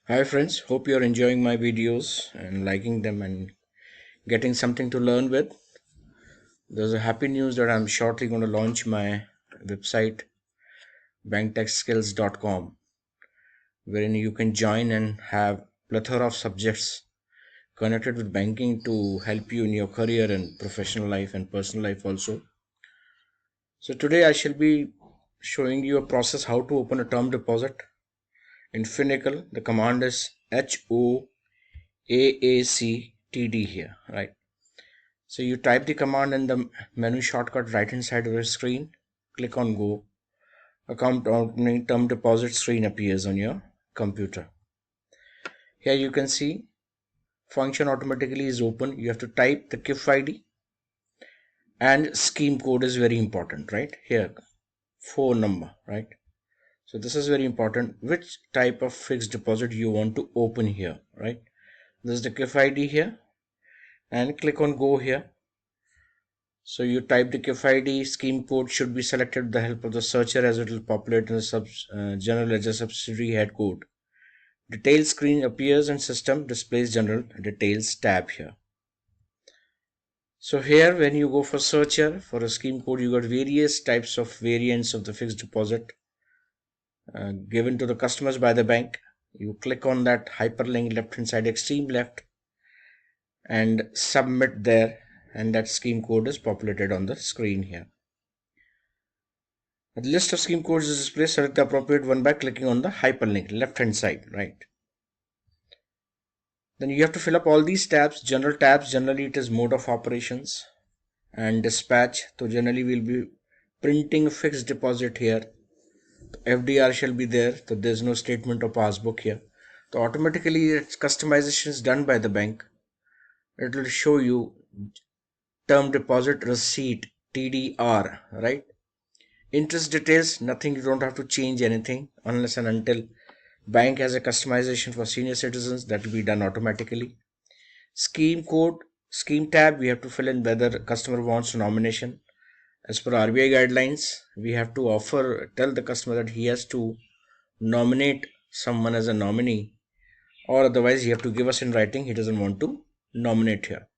Hi friends, hope you're enjoying my videos and liking them and getting something to learn with. There's a happy news that I'm shortly going to launch my website BankTekSkills.com, wherein you can join and have plethora of subjects connected with banking to help you in your career and professional life and personal life also. So today I shall be showing you a process how to open a term deposit in Finacle. The command is HOAACTD here, right? So you type the command in the menu shortcut right hand side of your screen, click on go. Account opening term deposit screen appears on your computer. Here you can see function automatically is open. You have to type the KIF ID and scheme code is very important, right? Here, phone number, right? So this is very important. Which type of fixed deposit you want to open here, right? This is the KIF ID here and click on go here. So you type the KIF ID, scheme code should be selected with the help of the searcher as it will populate in the general ledger subsidiary head code. Details screen appears and system displays general details tab here. So here when you go for searcher for a scheme code, you got various types of variants of the fixed deposit given to the customers by the bank. You click on that hyperlink left hand side extreme left and submit there, and that scheme code is populated on the screen here. The list of scheme codes is displayed. Select the appropriate one by clicking on the hyperlink left hand side, right? Then you have to fill up all these tabs. General tabs, generally it is mode of operations and dispatch. So generally we'll be printing fixed deposit here. FDR shall be there. So there's no statement or passbook here. So automatically it's customization is done by the bank. It will show you term deposit receipt TDR, right? Interest details, nothing, you don't have to change anything unless and until bank has a customization for senior citizens, that will be done automatically. Scheme code, scheme tab, we have to fill in whether customer wants nomination. As per RBI guidelines, we have to tell the customer that he has to nominate someone as a nominee, or otherwise he have to give us in writing he doesn't want to nominate here.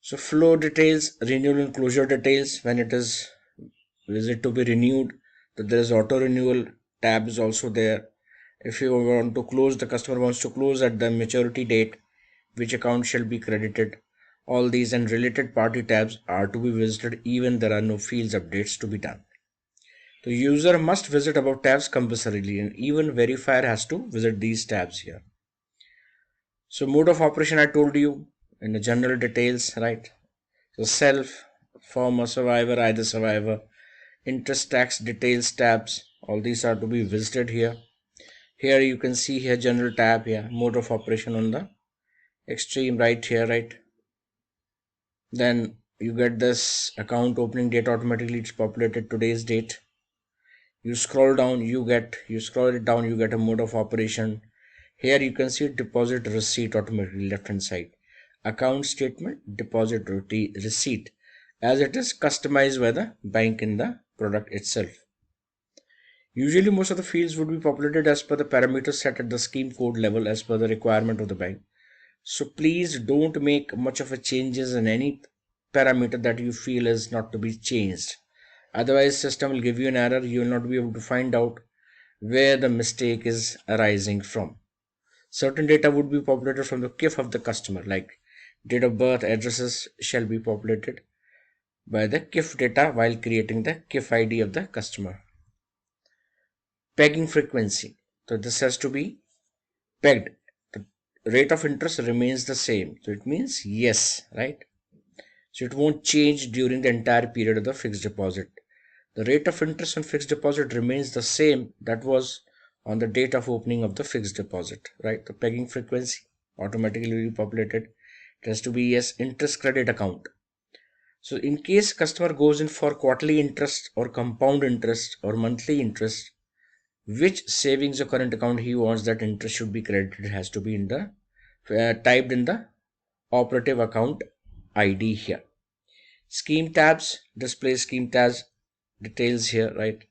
So flow details, renewal and closure details, when it is to be renewed, that there is auto renewal tab is also there. If you want to close, the customer wants to close at the maturity date, which account shall be credited. All these and related party tabs are to be visited even there are no fields updates to be done. The user must visit above tabs compulsorily, and even verifier has to visit these tabs here. So mode of operation I told you in the general details, right? So self, former survivor, either survivor, interest tax details tabs, all these are to be visited here. Here you can see here general tab here, mode of operation on the extreme right here, right? Then you get this account opening date, automatically it's populated today's date. You scroll down, you get a mode of operation. Here you can see deposit receipt automatically left hand side, account statement, deposit receipt, as it is customized by the bank in the product itself. Usually most of the fields would be populated as per the parameters set at the scheme code level as per the requirement of the bank. So please don't make much of a changes in any parameter that you feel is not to be changed. Otherwise system will give you an error. You will not be able to find out where the mistake is arising from. Certain data would be populated from the KIF of the customer, like date of birth, addresses shall be populated by the KIF data while creating the KIF ID of the customer. Pegging frequency. So this has to be pegged. The rate of interest remains the same. So it means yes, right? So it won't change during the entire period of the fixed deposit. The rate of interest on fixed deposit remains the same that was on the date of opening of the fixed deposit, right? The pegging frequency automatically will be populated. It has to be yes, interest credit account. So in case customer goes in for quarterly interest or compound interest or monthly interest, which savings or current account he wants that interest should be credited has to be in the typed in the operative account ID here. Scheme tabs display scheme tabs details here, right?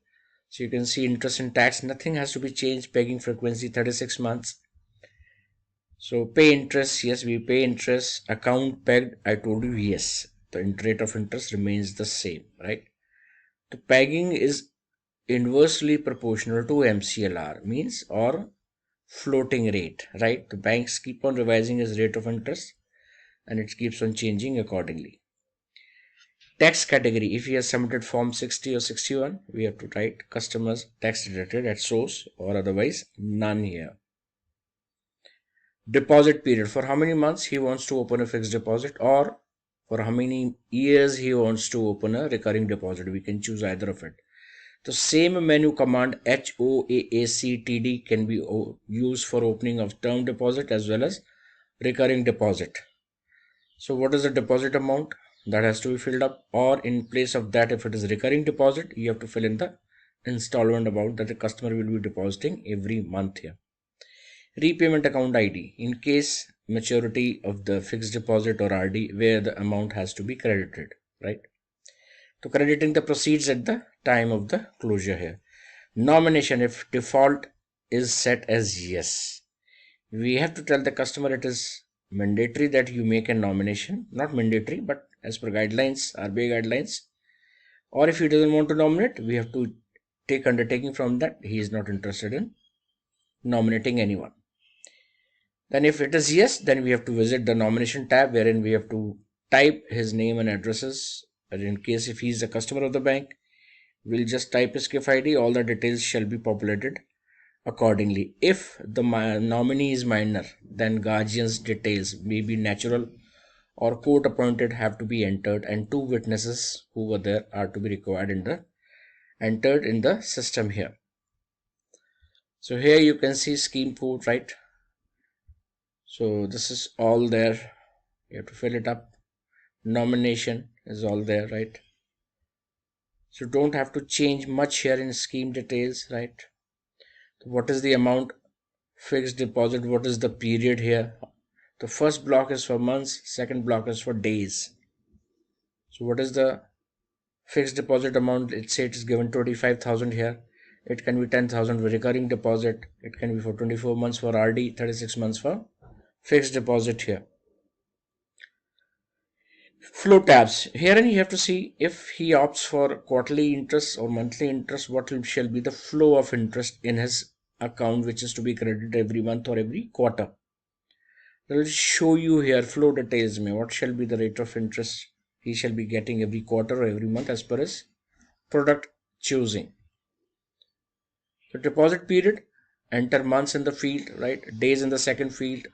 So you can see interest and tax, nothing has to be changed. Pegging frequency 36 months. So pay interest, yes, we pay interest. Account pegged, I told you, yes, the rate of interest remains the same, right? The pegging is inversely proportional to MCLR, means, or floating rate, right? The banks keep on revising its rate of interest and it keeps on changing accordingly. Tax category, if he has submitted form 60 or 61, we have to write customers tax deducted at source or otherwise none here. Deposit period, for how many months he wants to open a fixed deposit, or for how many years he wants to open a recurring deposit. We can choose either of it. The same menu command HOAACTD can be used for opening of term deposit as well as recurring deposit. So what is the deposit amount? That has to be filled up, or in place of that, if it is recurring deposit, you have to fill in the installment amount that the customer will be depositing every month here. Repayment account ID, in case maturity of the fixed deposit or RD where the amount has to be credited, right? So crediting the proceeds at the time of the closure here. Nomination, if default is set as yes, we have to tell the customer it is mandatory that you make a nomination, not mandatory, but as per guidelines, RBI guidelines. Or if he doesn't want to nominate, we have to take undertaking from that he is not interested in nominating anyone. Then if it is yes, then we have to visit the nomination tab, wherein we have to type his name and addresses. And in case if he is a customer of the bank, we'll just type his KIF ID, all the details shall be populated accordingly. If the nominee is minor, then guardian's details, may be natural or court appointed, have to be entered, and 2 witnesses who were there are to be required entered in the system here. So here you can see scheme code, right? So this is all there. You have to fill it up. Nomination is all there, right? So don't have to change much here in scheme details, right? What is the amount fixed deposit? What is the period here? The first block is for months, second block is for days. So what is the fixed deposit amount? Let's say it is given 25,000 here. It can be 10,000 for recurring deposit. It can be for 24 months for RD, 36 months for fixed deposit here. Flow tabs. Herein you have to see if he opts for quarterly interest or monthly interest, what shall be the flow of interest in his account, which is to be credited every month or every quarter. I will show you here flow details. What shall be the rate of interest he shall be getting every quarter or every month as per his product choosing. So deposit period, enter months in the field, right? Days in the second field.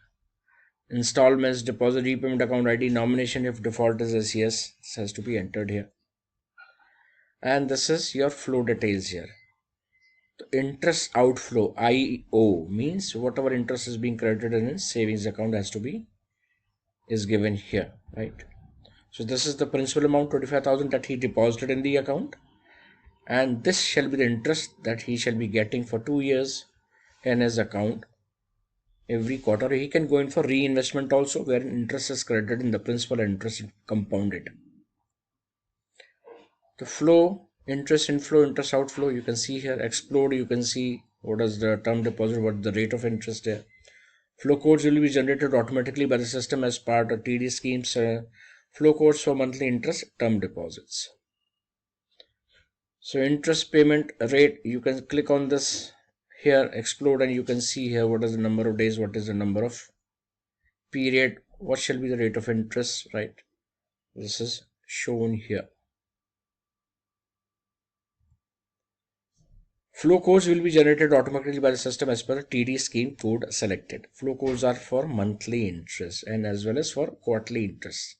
Installments, deposit, repayment account ID, nomination if default is as yes, this has to be entered here. And this is your flow details here. The interest outflow, IO, means whatever interest is being credited in his savings account is given here, right? So this is the principal amount 25,000 that he deposited in the account, and this shall be the interest that he shall be getting for 2 years in his account every quarter. He can go in for reinvestment also, where interest is credited in the principal and interest compounded. The flow, interest inflow, interest outflow, you can see here. Explode, you can see what is the term deposit, what is the rate of interest there. Flow codes will be generated automatically by the system as part of TD schemes. Flow codes for monthly interest term deposits. So interest payment rate, you can click on this here, explode, and you can see here what is the number of days, what is the number of period, what shall be the rate of interest, right? This is shown here. Flow codes will be generated automatically by the system as per the TD scheme code selected. Flow codes are for monthly interest and as well as for quarterly interest.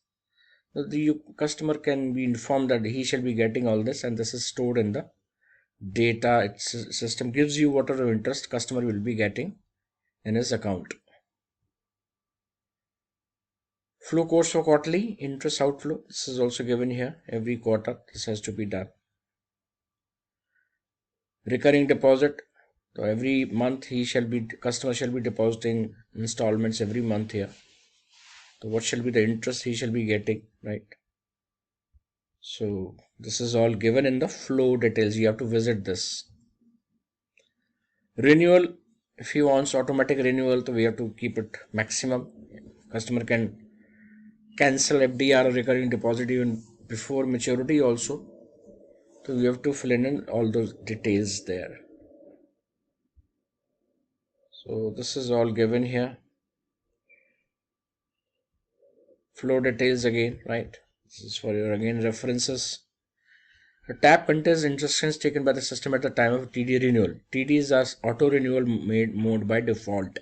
The customer can be informed that he shall be getting all this, and this is stored in the data. System gives you whatever interest customer will be getting in his account. Flow codes for quarterly interest outflow, this is also given here. Every quarter this has to be done. Recurring deposit, so every month customer shall be depositing installments every month here. So what shall be the interest he shall be getting, right? So this is all given in the flow details. You have to visit this. Renewal, if he wants automatic renewal, so we have to keep it maximum. Customer can cancel FDR or recurring deposit even before maturity also. So we have to fill in all those details there. So this is all given here. Flow details again, right? This is for your again references. The tab contains instructions taken by the system at the time of TD renewal. TD is as auto renewal mode by default.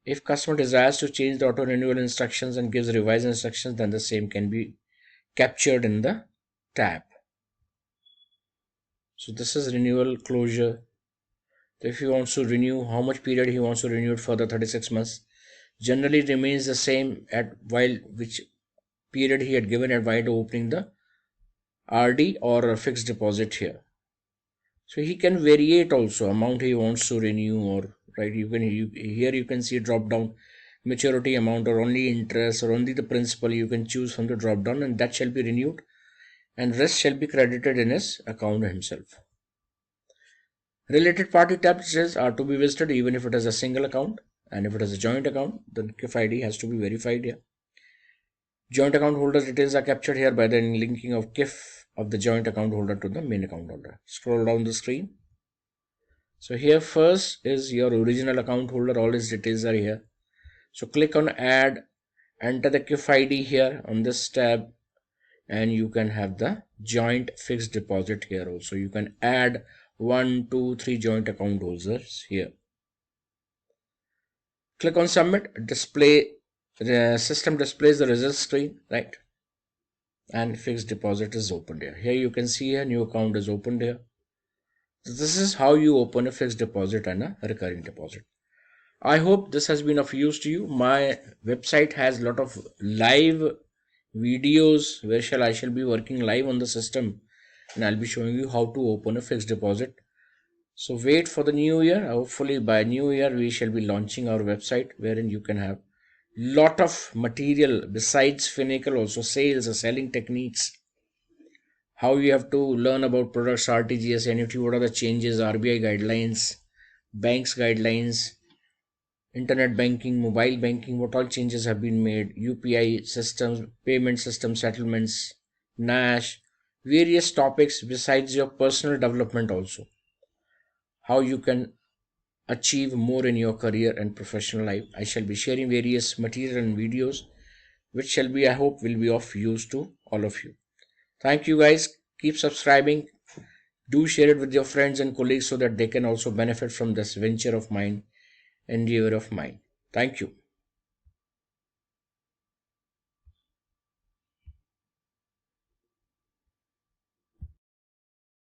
If customer desires to change the auto renewal instructions and gives revised instructions, then the same can be captured in the tab. So this is renewal closure. So if he wants to renew, how much period he wants to renew it for the 36 months, generally remains the same at while which period he had given at while opening the RD or a fixed deposit here. So he can variate also amount he wants to renew, or right, here you can see drop down maturity amount or only interest or only the principal. You can choose from the drop down, and that shall be renewed, and rest shall be credited in his account himself. Related party tabs are to be visited even if it is a single account, and if it is a joint account, then KIF ID has to be verified here. Joint account holder details are captured here by the linking of KIF of the joint account holder to the main account holder. Scroll down the screen. So here first is your original account holder, all his details are here. So click on add, enter the KIF ID here on this tab, and you can have the joint fixed deposit here also. You can add 1, 2, 3 joint account holders here. Click on submit, display, the system displays the result screen, right? And fixed deposit is opened here. Here you can see a new account is opened here. So this is how you open a fixed deposit and a recurring deposit. I hope this has been of use to you. My website has a lot of live videos where I shall be working live on the system, and I'll be showing you how to open a fixed deposit. So wait for the new year. Hopefully by new year we shall be launching our website wherein you can have lot of material besides Finacle, also sales or selling techniques, how you have to learn about products, RTGS, NFT, what are the changes, RBI guidelines, banks guidelines, internet banking, mobile banking, what all changes have been made, UPI systems, payment system settlements, NASH, various topics besides your personal development also, how you can achieve more in your career and professional life. I shall be sharing various material and videos which shall be, I hope, will be of use to all of you. Thank you guys. Keep subscribing. Do share it with your friends and colleagues so that they can also benefit from this venture of mine, endeavor of mine. Thank you.